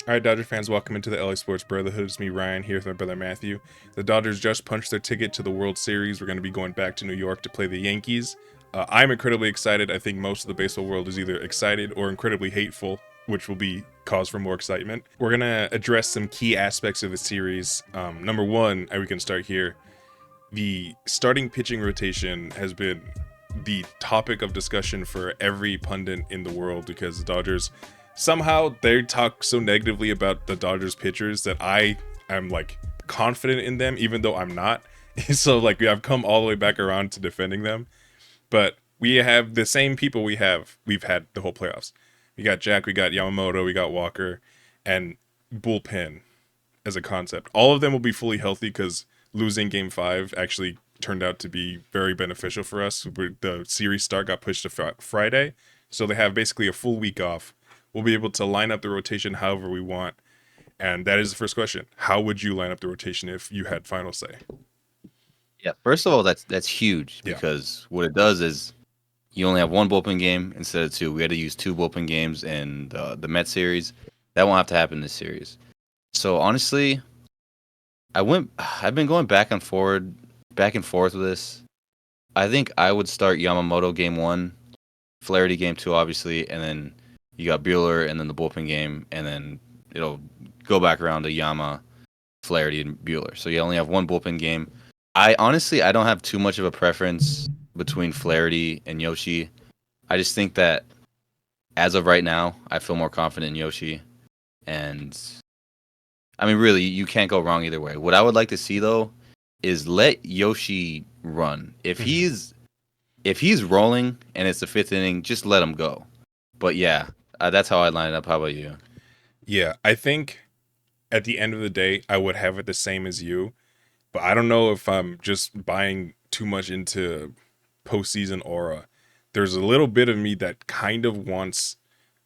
All right, Dodger fans, welcome into the LA Sports Brotherhood. It's me, Ryan, here with my brother Matthew. The Dodgers just punched their ticket to the World Series. We're going to be going back to New York to play the Yankees. I'm incredibly excited. I think most of the baseball world is either excited or incredibly hateful, which will be cause for more excitement. We're going to address some key aspects of the series. Number one, and we can start here. The starting pitching rotation has been the topic of discussion for every pundit in the world because the Dodgers somehow they talk so negatively about the Dodgers pitchers that I am like confident in them even though I'm not. So like I've come all the way back around to defending them. But we have the same people we've had the whole playoffs. We got Jack, we got Yamamoto, we got Walker, and bullpen as a concept. All of them will be fully healthy because losing Game Five actually turned out to be very beneficial for us. The series start got pushed to Friday, so they have basically a full week off. We'll be able to line up the rotation however we want, and that is the first question. How would you line up the rotation if you had final say? Yeah, first of all, that's huge Yeah. because what it does is you only have one bullpen game instead of two. We had to use two bullpen games in the Met series. That won't have to happen this series. So honestly, I've been going back and forth with this. I think I would start Yamamoto game one, Flaherty game two, obviously, and then you got Bueller, and then the bullpen game, and then it'll go back around to Yama, Flaherty, and Bueller. So you only have one bullpen game. I don't have too much of a preference between Flaherty and Yoshi. I just think that as of right now, I feel more confident in Yoshi, and I mean, really, you can't go wrong either way. What I would like to see though is let Yoshi run. Mm-hmm. If he's rolling and it's the fifth inning, just let him go. But yeah, that's how I line it up. How about you? Yeah, I think at the end of the day, I would have it the same as you, but I don't know if I'm just buying too much into postseason aura. There's a little bit of me that kind of wants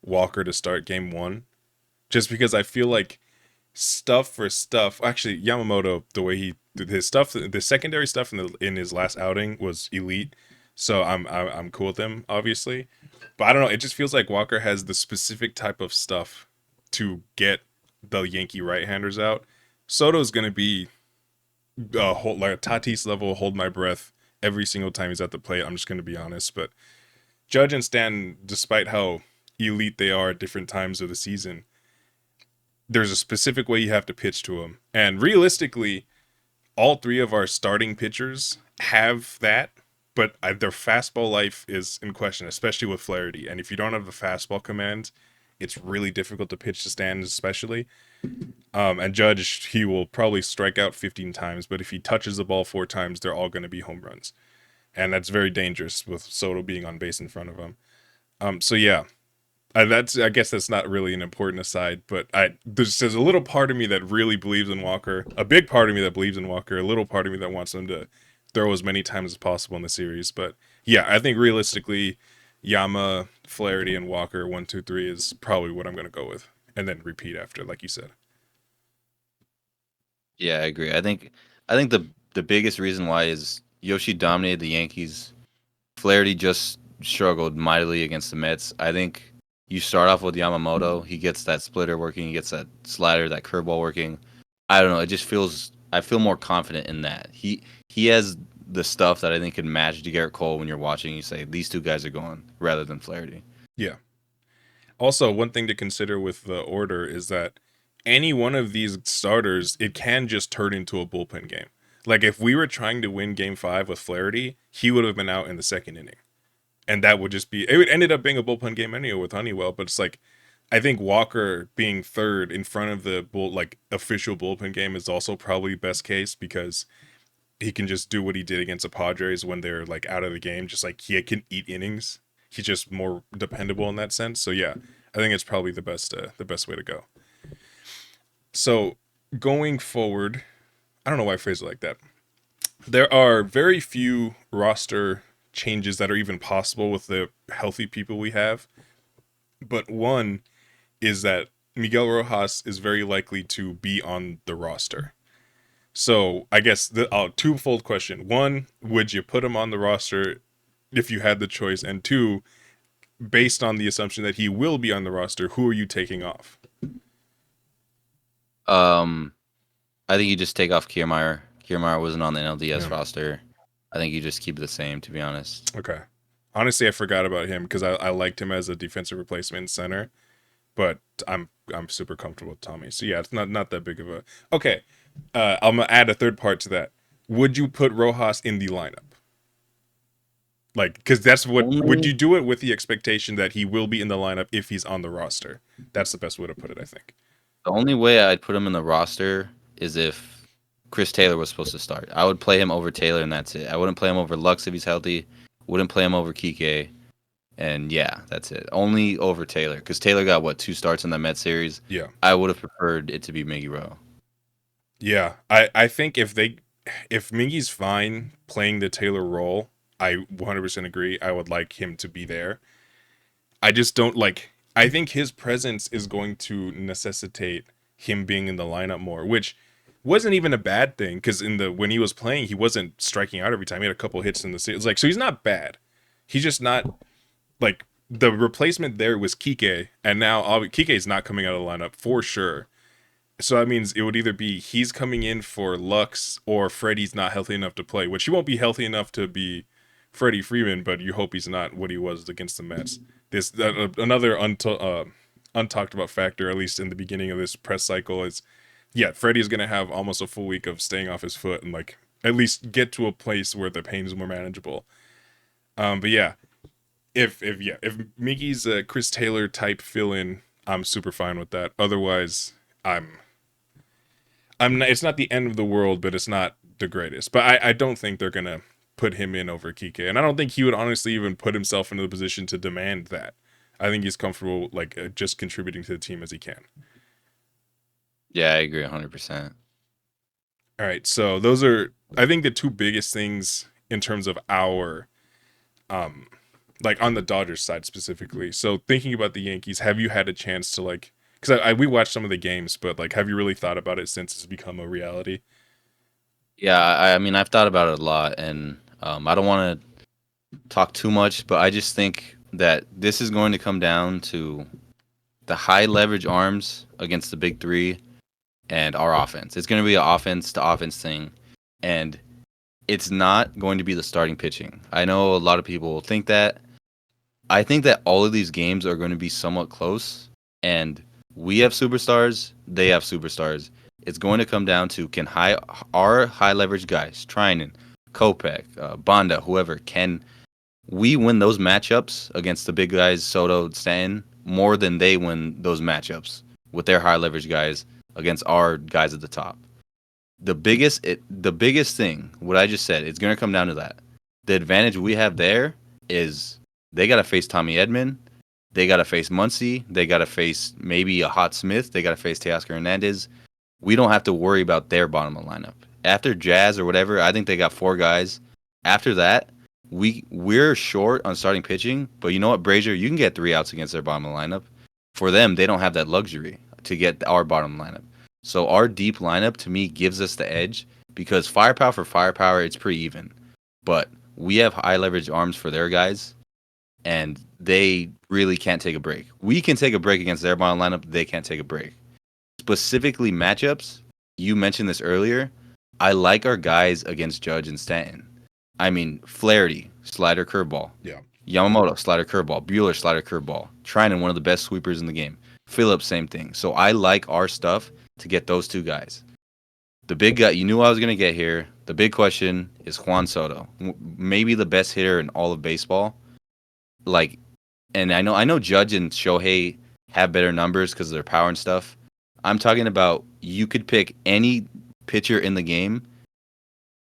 Walker to start game one, just because I feel like stuff for stuff. Actually, Yamamoto, the way he did his stuff, the secondary stuff in his last outing was elite. So I'm cool with him, obviously. But I don't know. It just feels like Walker has the specific type of stuff to get the Yankee right-handers out. Soto's gonna be hold, like a Tatis level, hold my breath every single time he's at the plate. I'm just gonna be honest. But Judge and Stan, despite how elite they are at different times of the season, there's a specific way you have to pitch to them. And realistically, all three of our starting pitchers have that, but their fastball life is in question, especially with Flaherty. And if you don't have the fastball command, it's really difficult to pitch to Stanton, especially. And Judge, he will probably strike out 15 times, but if he touches the ball 4 times, they're all going to be home runs. And that's very dangerous with Soto being on base in front of him. So yeah, I guess that's not really an important aside, but there's a little part of me that really believes in Walker, a big part of me that believes in Walker, a little part of me that wants him to throw as many times as possible in the series. But yeah, I think realistically, Yama, Flaherty, and Walker 1, 2, 3 is probably what I'm gonna go with, and then repeat after, like you said. Yeah, I agree. I think the biggest reason why is Yoshi dominated the Yankees. Flaherty just struggled mightily against the Mets. I think you start off with Yamamoto. He gets that splitter working. He gets that slider, that curveball working. I don't know. It just feels. I feel more confident in that. He has the stuff that I think can match Garrett Cole when you're watching. You say these two guys are going rather than Flaherty. Yeah. Also, one thing to consider with the order is that any one of these starters, it can just turn into a bullpen game. Like if we were trying to win Game Five with Flaherty, he would have been out in the second inning, and that would just be it. Would ended up being a bullpen game anyway with Honeywell, but it's like I think Walker being third in front of the official bullpen game is also probably best case because he can just do what he did against the Padres when they're like out of the game. Just like he can eat innings. He's just more dependable in that sense. So yeah, I think it's probably the best way to go. So going forward, I don't know why I phrase it like that. There are very few roster changes that are even possible with the healthy people we have. But one is that Miguel Rojas is very likely to be on the roster. So I guess the twofold question: one, would you put him on the roster if you had the choice? And two, based on the assumption that he will be on the roster, who are you taking off? Um, I think you just take off Kiermaier. Kiermaier wasn't on the NLDS Yeah. roster. I think you just keep it the same, to be honest. Okay. Honestly, I forgot about him because I liked him as a defensive replacement center, but I'm super comfortable with Tommy. So yeah, it's not that big of a. Okay. I'm gonna add a third part to that. Would you put Rojas in the lineup? Like, because that's what would Only you do it with the expectation that he will be in the lineup if he's on the roster? That's the best way to put it, I think. The only way I'd put him in the roster is if Chris Taylor was supposed to start. I would play him over Taylor, and that's it. I wouldn't play him over Lux if he's healthy. Wouldn't play him over Kike. And yeah, that's it. Only over Taylor, because Taylor got what 2 starts in the Met series. Yeah. I would have preferred it to be Miggy Rowe. Yeah. I think if Mingy's fine playing the Taylor role, I 100% agree. I would like him to be there. I just don't like. I think his presence is going to necessitate him being in the lineup more, which wasn't even a bad thing because in the when he was playing, he wasn't striking out every time. He had a couple hits in the series. Like, so he's not bad. He's just not like the replacement there was Kike, and now Kike is not coming out of the lineup for sure. So that means it would either be he's coming in for Lux or Freddie's not healthy enough to play, which he won't be healthy enough to be Freddie Freeman, but you hope he's not what he was against the Mets. This another untalked about factor, at least in the beginning of this press cycle, is yeah, Freddie's gonna have almost a full week of staying off his foot and like at least get to a place where the pain is more manageable. But yeah, if Mickey's a Chris Taylor type fill in, I'm super fine with that. Otherwise, I'm not, it's not the end of the world, but it's not the greatest. But I don't think they're gonna put him in over Kike, and I don't think he would honestly even put himself into the position to demand that. I think he's comfortable like just contributing to the team as he can. Yeah, I agree 100%. All right, so those are I think the two biggest things in terms of our um like on the Dodgers side specifically. So thinking about the Yankees, have you had a chance to like because we watched some of the games, but like have you really thought about it since it's become a reality? Yeah, I mean, I've thought about it a lot, and I don't want to talk too much, but I just think that this is going to come down to the high leverage arms against the big three and our offense. It's going to be an offense to offense thing, and it's not going to be the starting pitching. I know a lot of people think that. I think that all of these games are going to be somewhat close, and we have superstars, they have superstars. It's going to come down to can our high leverage guys, Trinan, Kopech, Banda, whoever, can we win those matchups against the big guys, Soto, Stanton, more than they win those matchups with their high leverage guys against our guys at the top. The biggest thing, what I just said, it's going to come down to that. The advantage we have there is they got to face Tommy Edman, they got to face Muncy, they got to face maybe a Hot Smith, they got to face Teoscar Hernandez. We don't have to worry about their bottom of the lineup. After Jazz or whatever, I think they got 4 guys. After that, we're short on starting pitching, but you know what, Brazier, you can get 3 outs against their bottom of the lineup. For them, they don't have that luxury to get our bottom lineup. So our deep lineup to me gives us the edge because firepower for firepower, it's pretty even. But we have high leverage arms for their guys, and they really can't take a break. We can take a break against their bottom lineup. They can't take a break. Specifically matchups, you mentioned this earlier. I like our guys against Judge and Stanton. I mean, Flaherty, slider curveball. Yeah. Yamamoto, slider curveball. Bueller, slider curveball. Trinan, one of the best sweepers in the game. Phillips, same thing. So I like our stuff to get those 2 guys. The big guy, you knew I was going to get here. The big question is Juan Soto. Maybe the best hitter in all of baseball. Like, and I know Judge and Shohei have better numbers because of their power and stuff. I'm talking about you could pick any pitcher in the game.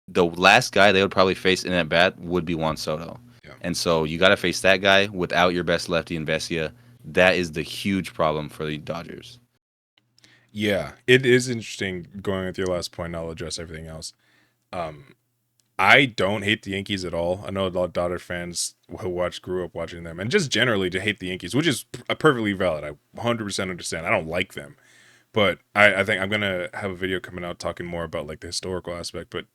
The last guy they would probably face in at bat would be Juan Soto. Yeah. And so you got to face that guy without your best lefty in Vesia. That is the huge problem for the Dodgers. Yeah, it is interesting going with your last point. I'll address everything else. Um, I don't hate the Yankees at all. I know a lot of Dodger fans who grew up watching them, and just generally to hate the Yankees, which is perfectly valid. I 100% understand. I don't like them, but I think I'm gonna have a video coming out talking more about like the historical aspect. But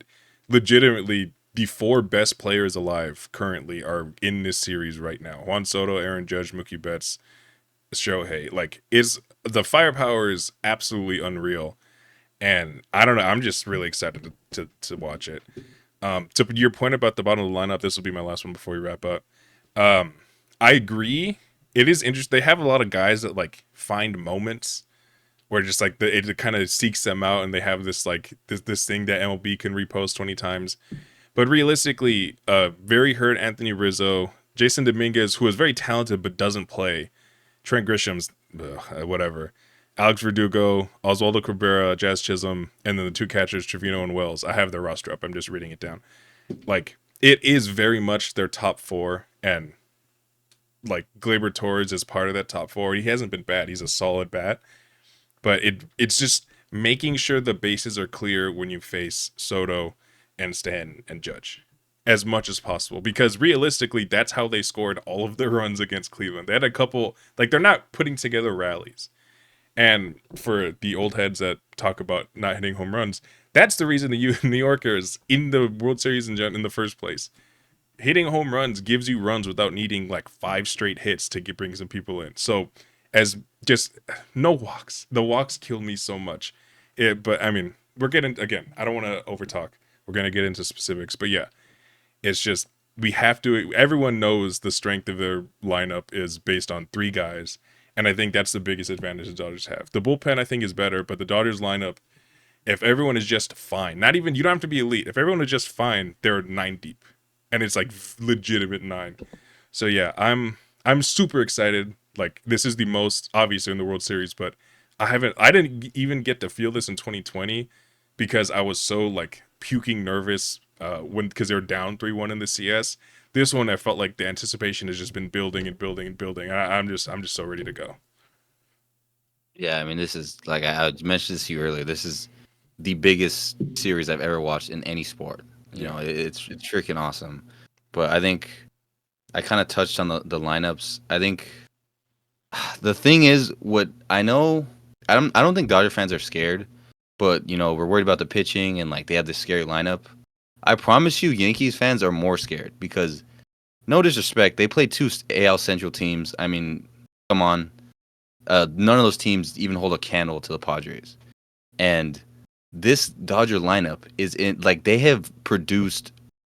legitimately, the 4 best players alive currently are in this series right now: Juan Soto, Aaron Judge, Mookie Betts, Shohei. Like, is the firepower is absolutely unreal. And I don't know. I'm just really excited to watch it. To your point about the bottom of the lineup, this will be my last one before we wrap up. Um, I agree. It is interesting. They have a lot of guys that like find moments where just like it kind of seeks them out, and they have this like this thing that MLB can repost 20 times. But realistically, very hurt Anthony Rizzo, Jason Dominguez, who is very talented but doesn't play, Trent Grisham's whatever, Alex Verdugo, Oswaldo Cabrera, Jazz Chisholm, and then the two catchers Trevino and Wells. I have their roster up. I'm just reading it down. Like it is very much their top four, and like Gleyber Torres is part of that top four. He hasn't been bad. He's a solid bat, but it's just making sure the bases are clear when you face Soto and Stanton and Judge as much as possible, because realistically that's how they scored all of their runs against Cleveland. They had a couple, like, they're not putting together rallies. And for the old heads that talk about not hitting home runs, that's the reason the New Yorkers in the World Series in the first place. Hitting home runs gives you runs without needing like five straight hits to bring some people in. So, as just no walks, the walks kill me so much. But I mean, we're getting, again, I don't want to overtalk. We're gonna get into specifics, but yeah, it's just we have to. Everyone knows the strength of their lineup is based on three guys, and I think that's the biggest advantage the Dodgers have. The bullpen I think is better, but the Dodgers lineup, if everyone is just fine, not even, you don't have to be elite. If everyone is just fine, they're nine deep, and it's like legitimate nine. So yeah, I'm super excited. Like this is the most obviously in the World Series, but I didn't even get to feel this in 2020 because I was so like puking nervous when because they were down 3-1 in the CS. This one I felt like the anticipation has just been building and building and building. I'm just so ready to go. Yeah, I mean, this is like I mentioned this to you earlier. This is the biggest series I've ever watched in any sport. You Yeah. know, it's freaking awesome. But I think I kind of touched on the lineups. I think the thing is, what I know, I don't think Dodger fans are scared, but you know, we're worried about the pitching and like they have this scary lineup. I promise you, Yankees fans are more scared because no disrespect, they play two AL Central teams. I mean, come on, none of those teams even hold a candle to the Padres. And this Dodger lineup is in like they have produced.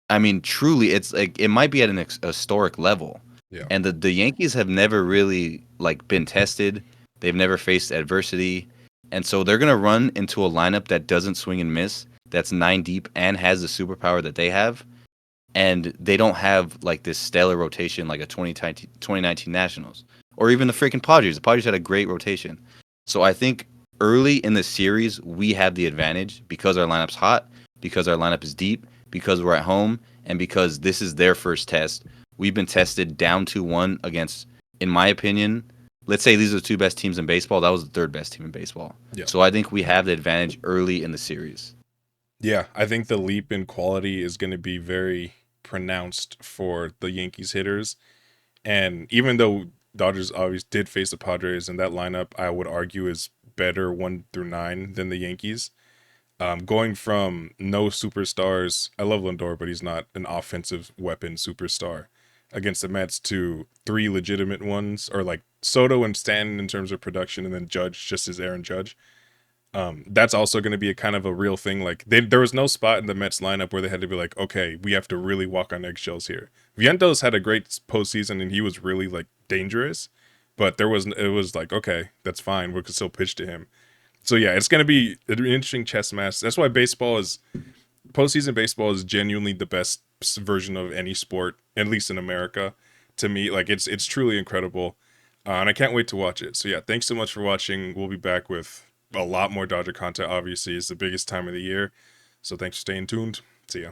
I mean, truly, it's like it might be at an historic level, Yeah. and the Yankees have never really like been tested. They've never faced adversity, and so they're gonna run into a lineup that doesn't swing and miss. That's nine deep and has the superpower that they have, and they don't have like this stellar rotation like a 2019 Nationals or even the freaking Padres. The Padres had a great rotation. So I think early in the series we have the advantage because our lineup's hot, because our lineup is deep, because we're at home, and because this is their first test. We've been tested down 2-1 against, in my opinion, let's say these are the two best teams in baseball. That was the third best team in baseball. Yeah. So I think we have the advantage early in the series. Yeah, I think the leap in quality is going to be very pronounced for the Yankees hitters. And even though Dodgers always did face the Padres, and that lineup I would argue is better 1 through 9 than the Yankees. Going from no superstars, I love Lindor, but he's not an offensive weapon superstar against the Mets, to three legitimate ones, or like Soto and Stanton in terms of production, and then Judge just as Aaron Judge. That's also going to be a kind of a real thing. Like there was no spot in the Mets lineup where they had to be like, okay, we have to really walk on eggshells here. Vientos had a great postseason and he was really like dangerous, but it was like, okay, that's fine. We could still pitch to him. So yeah, it's going to be an interesting chess match. That's why postseason baseball is genuinely the best version of any sport, at least in America. To me, like it's truly incredible, and I can't wait to watch it. So yeah, thanks so much for watching. We'll be back with a lot more Dodger content. Obviously, it's the biggest time of the year, so thanks for staying tuned. See ya.